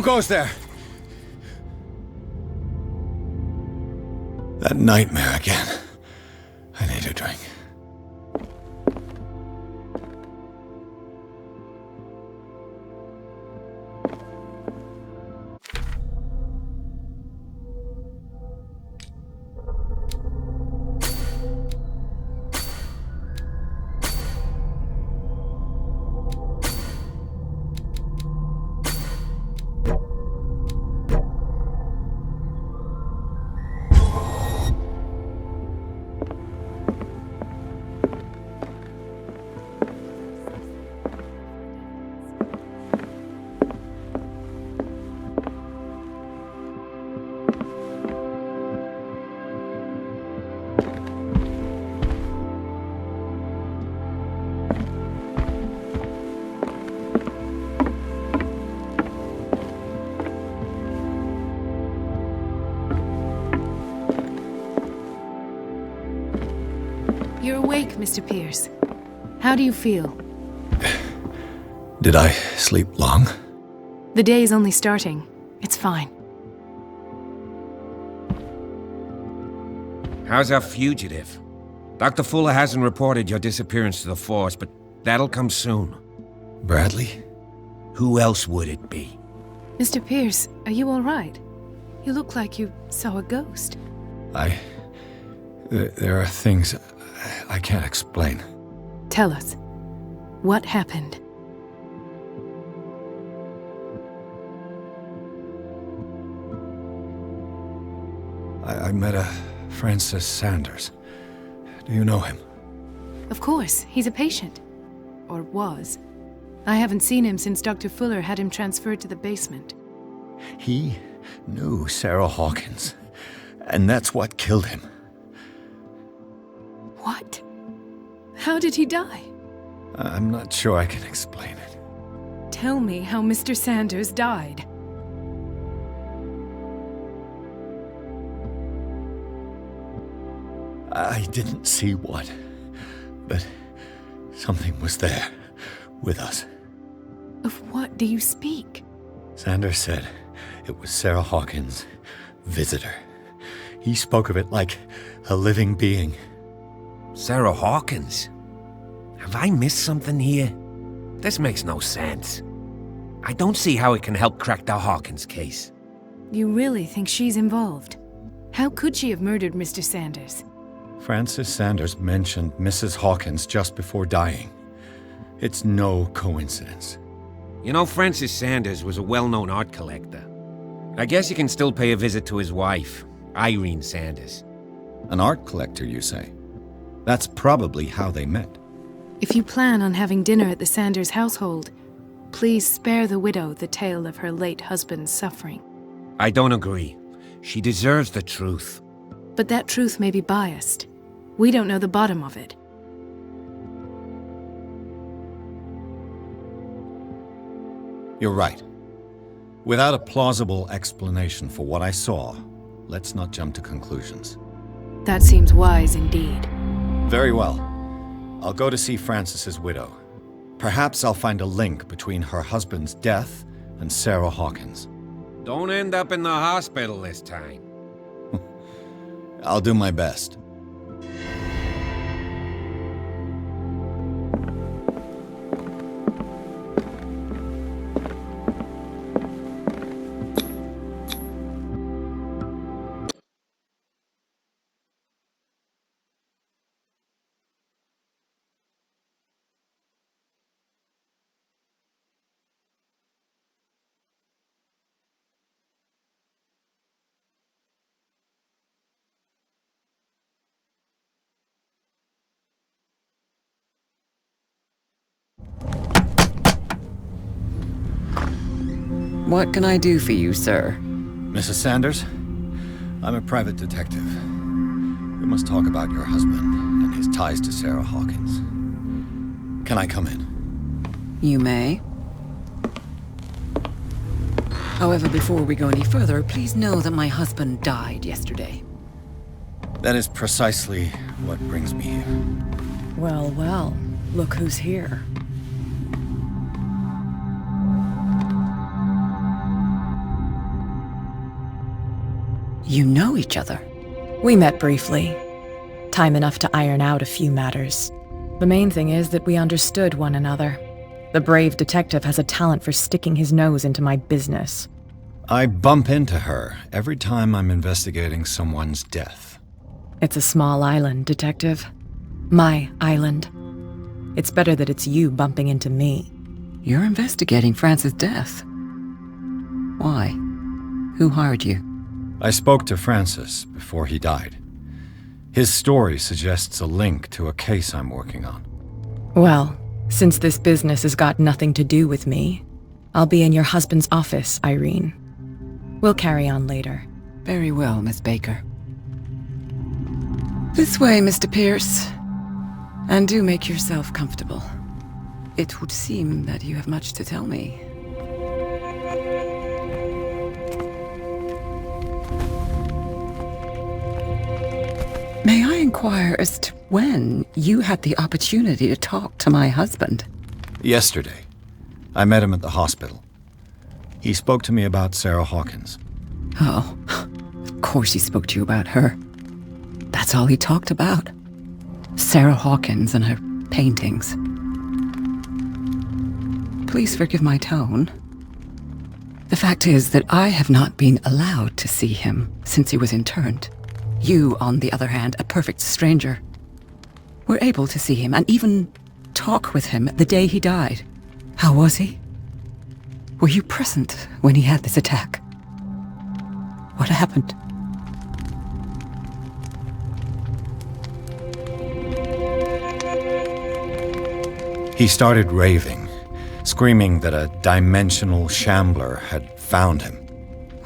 goes there? That nightmare again. I need a drink. You're awake, Mr. Pierce. How do you feel? Did I sleep long? The day is only starting. It's fine. How's our fugitive? Dr. Fuller hasn't reported your disappearance to the force, but that'll come soon. Bradley? Who else would it be? Mr. Pierce, are you all right? You look like you saw a ghost. There are things I can't explain. Tell us. What happened? I met a Francis Sanders. Do you know him? Of course, he's a patient. Or was. I haven't seen him since Dr. Fuller had him transferred to the basement. He knew Sarah Hawkins, and that's what killed him. What? How did he die? I'm not sure I can explain it. Tell me how Mr. Sanders died. I didn't see what, but something was there, with us. Of what do you speak? Sanders said it was Sarah Hawkins' visitor. He spoke of it like a living being. Sarah Hawkins? Have I missed something here? This makes no sense. I don't see how it can help crack the Hawkins case. You really think she's involved? How could she have murdered Mr. Sanders? Francis Sanders mentioned Mrs. Hawkins just before dying. It's no coincidence. You know, Francis Sanders was a well-known art collector. I guess you can still pay a visit to his wife, Irene Sanders. An art collector, you say? That's probably how they met. If you plan on having dinner at the Sanders household, please spare the widow the tale of her late husband's suffering. I don't agree. She deserves the truth. But that truth may be biased. We don't know the bottom of it. You're right. Without a plausible explanation for what I saw, let's not jump to conclusions. That seems wise indeed. Very well. I'll go to see Francis's widow. Perhaps I'll find a link between her husband's death and Sarah Hawkins. Don't end up in the hospital this time. I'll do my best. What can I do for you, sir? Mrs. Sanders? I'm a private detective. We must talk about your husband and his ties to Sarah Hawkins. Can I come in? You may. However, before we go any further, please know that my husband died yesterday. That is precisely what brings me here. Well, well, look who's here. you know each other? We met briefly. Time enough to iron out a few matters. The main thing is that we understood one another. The brave detective has a talent for sticking his nose into my business. I bump into her every time I'm investigating someone's death. It's a small island, Detective. My island. It's better that it's you bumping into me. You're investigating Francis' death. Why? Who hired you? I spoke to Francis before he died. His story suggests a link to a case I'm working on. Well, since this business has got nothing to do with me, I'll be in your husband's office, Irene. We'll carry on later. Very well, Miss Baker. This way, Mr. Pierce. And do make yourself comfortable. It would seem that you have much to tell me. May I inquire as to when you had the opportunity to talk to my husband? Yesterday. I met him at the hospital. He spoke to me about Sarah Hawkins. Oh, of course he spoke to you about her. That's all he talked about. Sarah Hawkins and her paintings. Please forgive my tone. The fact is that I have not been allowed to see him since he was interned. You, on the other hand, a perfect stranger, were able to see him and even talk with him the day he died. How was he? Were you present when he had this attack? What happened? He started raving, screaming that a dimensional shambler had found him.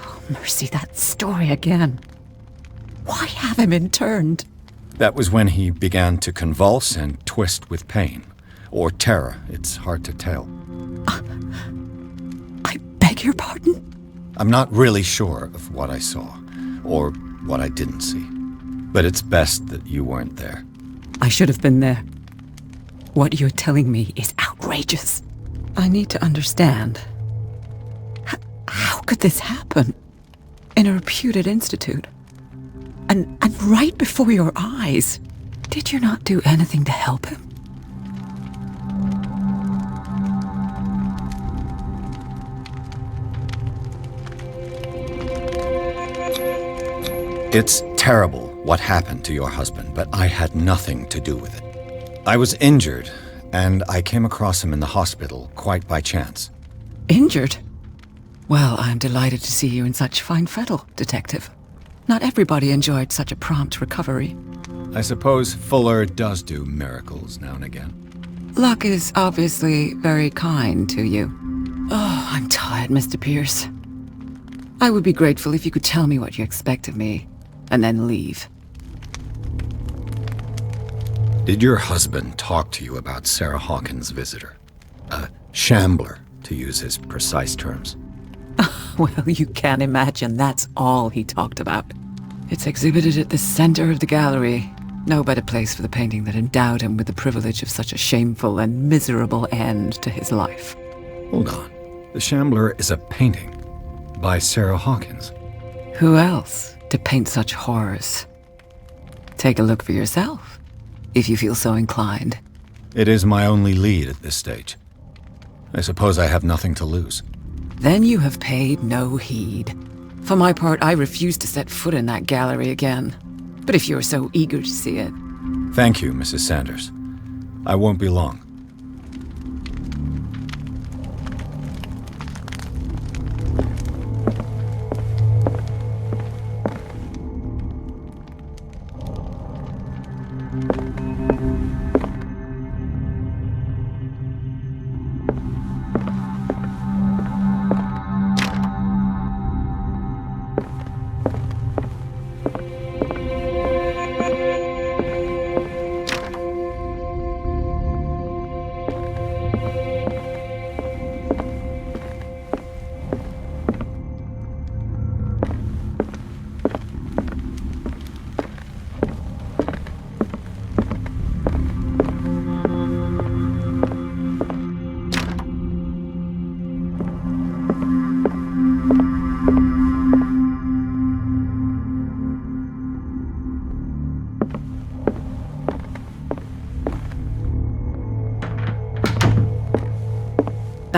Oh, mercy, that story again. Why have him interned? That was when he began to convulse and twist with pain. Or terror, it's hard to tell. I beg your pardon? I'm not really sure of what I saw, or what I didn't see. But it's best that you weren't there. I should have been there. What you're telling me is outrageous. I need to understand. How could this happen? In a reputed institute? And right before your eyes? Did you not do anything to help him? It's terrible what happened to your husband, but I had nothing to do with it. I was injured, and I came across him in the hospital quite by chance. Injured? Well, I'm delighted to see you in such fine fettle, Detective. Not everybody enjoyed such a prompt recovery. I suppose Fuller does do miracles now and again. Luck is obviously very kind to you. Oh, I'm tired, Mr. Pierce. I would be grateful if you could tell me what you expect of me, and then leave. Did your husband talk to you about Sarah Hawkins' visitor? A shambler, to use his precise terms. Well, you can imagine that's all he talked about. It's exhibited at the center of the gallery. No better place for the painting that endowed him with the privilege of such a shameful and miserable end to his life. Hold on. The Shambler is a painting by Sarah Hawkins. Who else to paint such horrors? Take a look for yourself, if you feel so inclined. It is my only lead at this stage. I suppose I have nothing to lose. Then you have paid no heed. For my part, I refuse to set foot in that gallery again. But if you're so eager to see it... Thank you, Mrs. Sanders. I won't be long.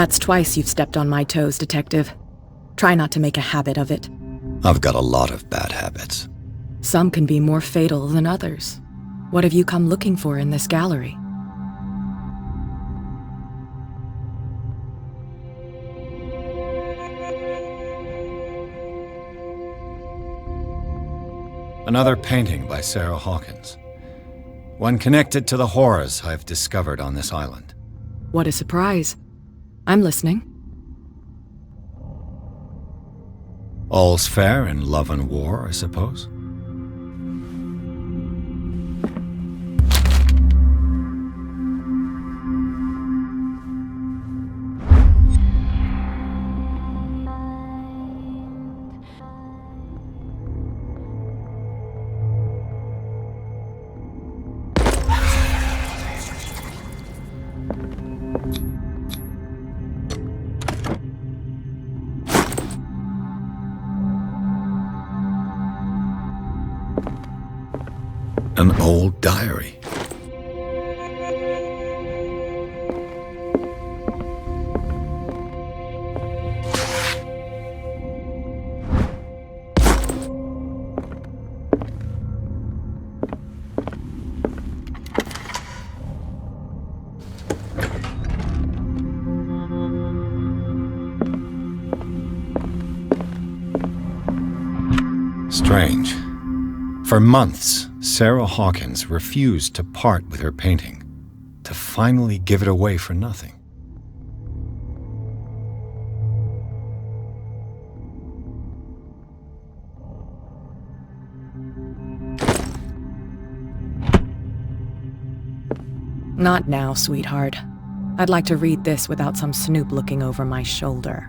That's twice you've stepped on my toes, Detective. Try not to make a habit of it. I've got a lot of bad habits. Some can be more fatal than others. What have you come looking for in this gallery? Another painting by Sarah Hawkins. One connected to the horrors I've discovered on this island. What a surprise. I'm listening. All's fair in love and war, I suppose. An old diary. Strange. For months, Sarah Hawkins refused to part with her painting, to finally give it away for nothing. Not now, sweetheart. I'd like to read this without some snoop looking over my shoulder.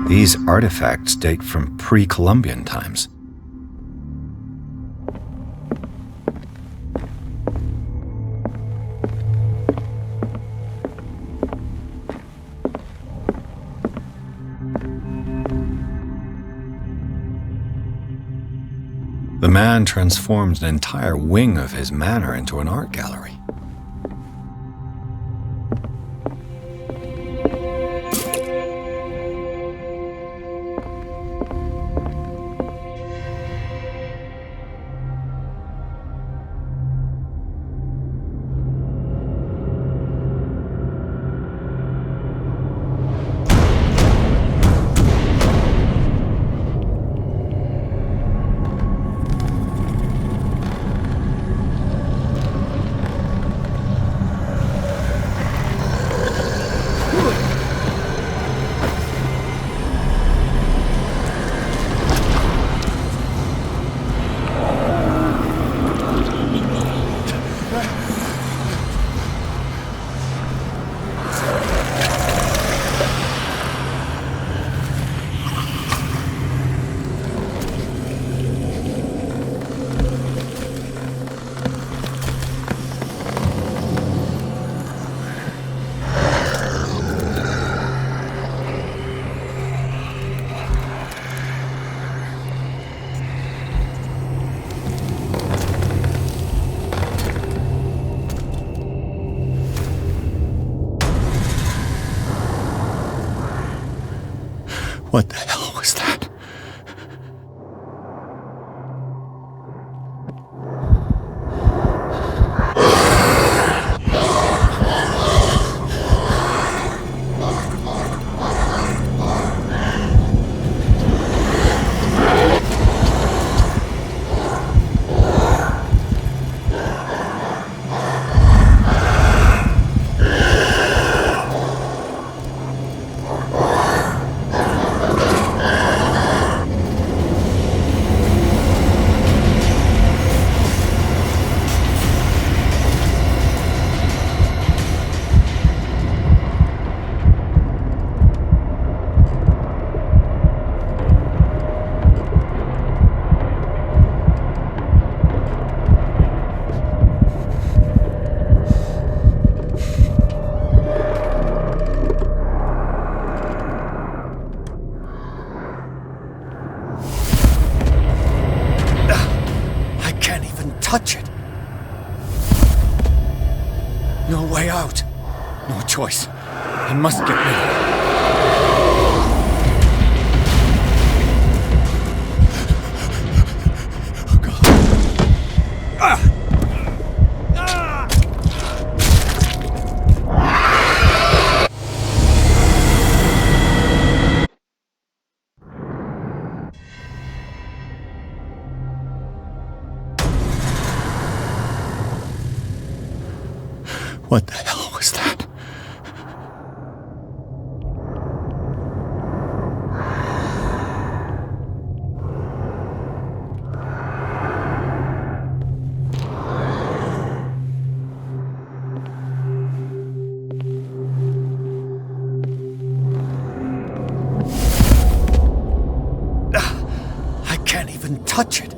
These artifacts date from pre-Columbian times. The man transformed an entire wing of his manor into an art gallery. What the hell was that? touch it. No way out. No choice. I must get rid of it. What the hell was that? I can't even touch it.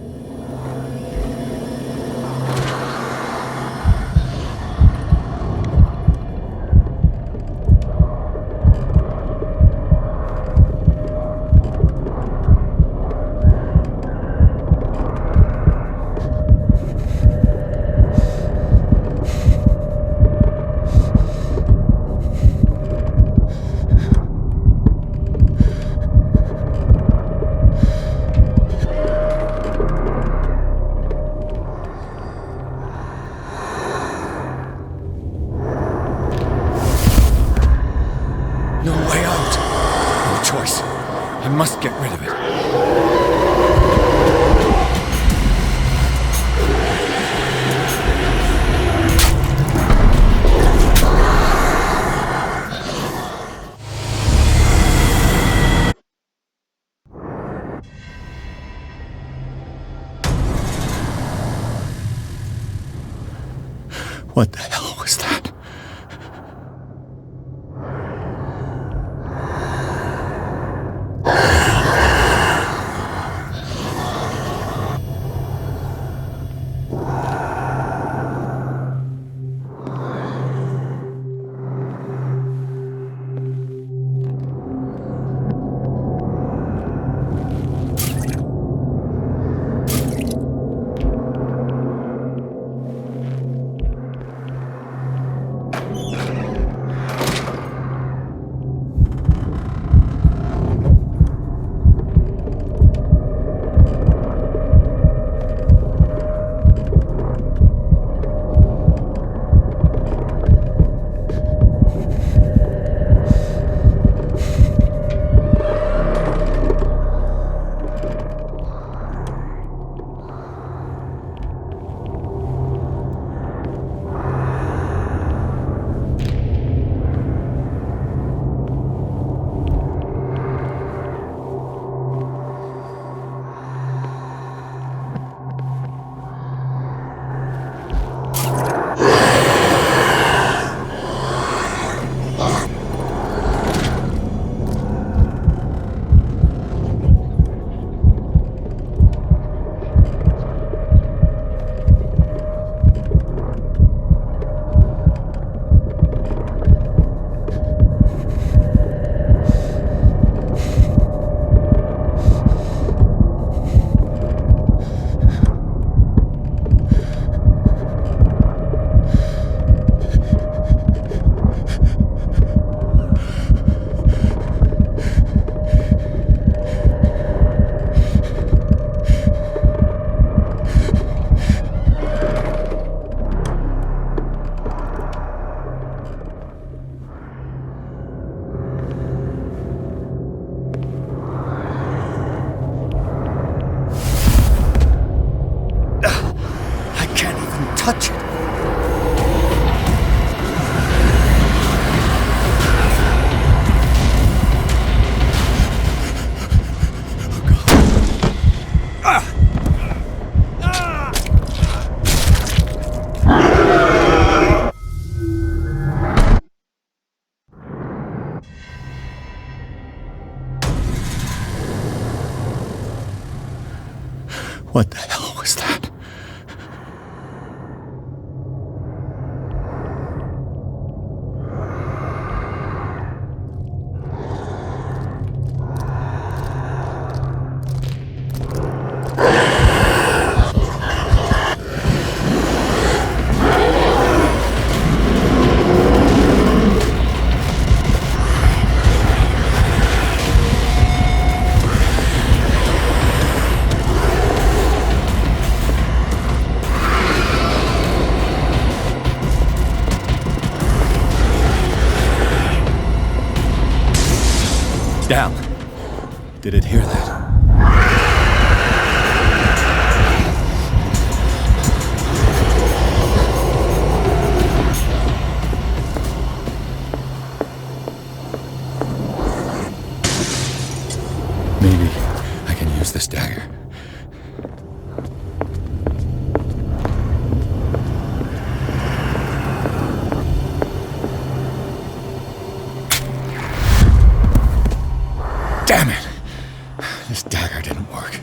I must get rid of it. What the hell was that? Touch it. What the hell was that? Dal, did it hear that? Maybe I can use this dagger. Damn it! This dagger didn't work.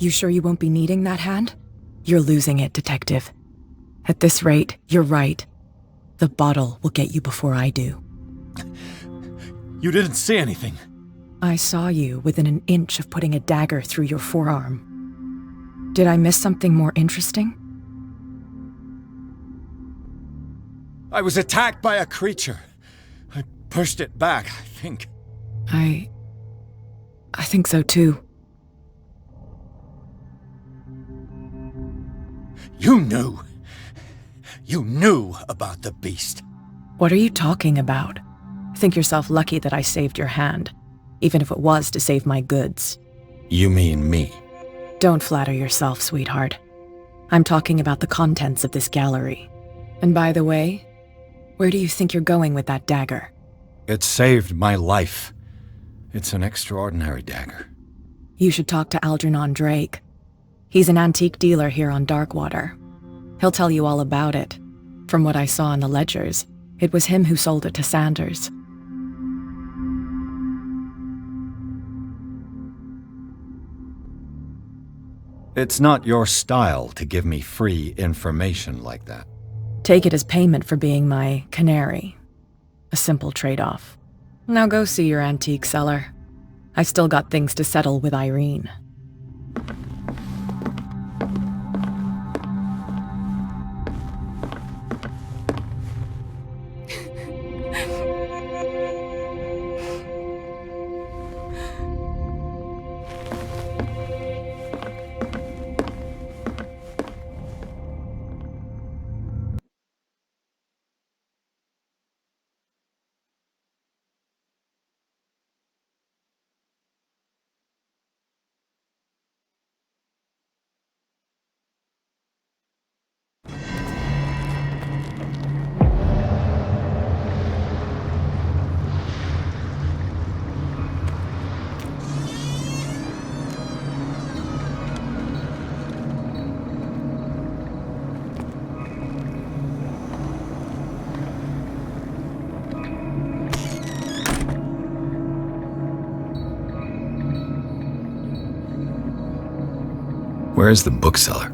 You sure you won't be needing that hand? You're losing it, Detective. At this rate, you're right. The bottle will get you before I do. You didn't see anything. I saw you within an inch of putting a dagger through your forearm. Did I miss something more interesting? I was attacked by a creature. I pushed it back, I think. I think so too. You knew. You knew about the beast. What are you talking about? Think yourself lucky that I saved your hand, even if it was to save my goods. You mean me? Don't flatter yourself, sweetheart. I'm talking about the contents of this gallery. And by the way, where do you think you're going with that dagger? It saved my life. It's an extraordinary dagger. You should talk to Algernon Drake. He's an antique dealer here on Darkwater. He'll tell you all about it. From what I saw in the ledgers, it was him who sold it to Sanders. It's not your style to give me free information like that. Take it as payment for being my canary. A simple trade-off. Now go see your antique seller. I've still got things to settle with Irene. Where is the bookseller?